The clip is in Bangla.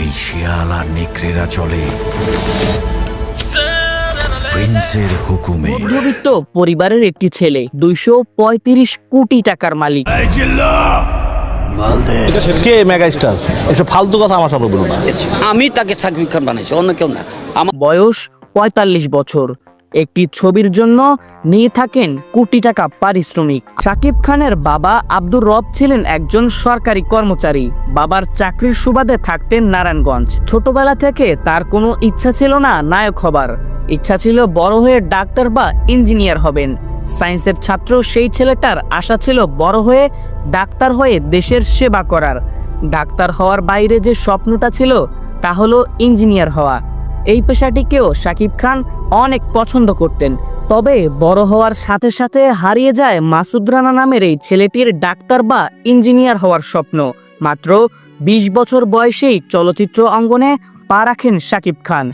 এই শিয়াল আর নেকড়েরা চলে প্রিন্সের হুকুমে। মধ্যবিত্ত পরিবারের একটি ছেলে 235 কোটি টাকার মালিক। কে মেগা স্টার? এসব ফালতু কথা আমার সামনে বলো না। আমি তাকে সাকিব খান বানাইছি, অন্য কেউ না। বয়স 45 বছর। একটি ছবির জন্য নিয়ে থাকেন কোটি টাকা পারিশ্রমিক। শাকিব খানের বাবা আব্দুর রব ছিলেন একজন সরকারি কর্মচারী। বাবার চাকরির সুবাদে থাকতেন নারায়ণগঞ্জ। ছোটবেলা থেকে তার কোনো ইচ্ছা ছিল না নায়ক হবার। ইচ্ছা ছিল বড় হয়ে ডাক্তার বা ইঞ্জিনিয়ার হবেন। সায়েন্সের ছাত্র সেই ছেলেটার আশা ছিল বড় হয়ে ডাক্তার হয়ে দেশের সেবা করার। ডাক্তার হওয়ার বাইরে যে স্বপ্নটা ছিল তা হলো ইঞ্জিনিয়ার হওয়া। এই পেশাটিকেও শাকিব খান অনেক পছন্দ করতেন। তবে বড় হওয়ার সাথে সাথে হারিয়ে যায় মাসুদ রানা নামের এই ছেলেটির ডাক্তার বা ইঞ্জিনিয়ার হওয়ার স্বপ্ন। মাত্র 20 বছর বয়সেই চলচ্চিত্র অঙ্গনে পা রাখেন শাকিব খান।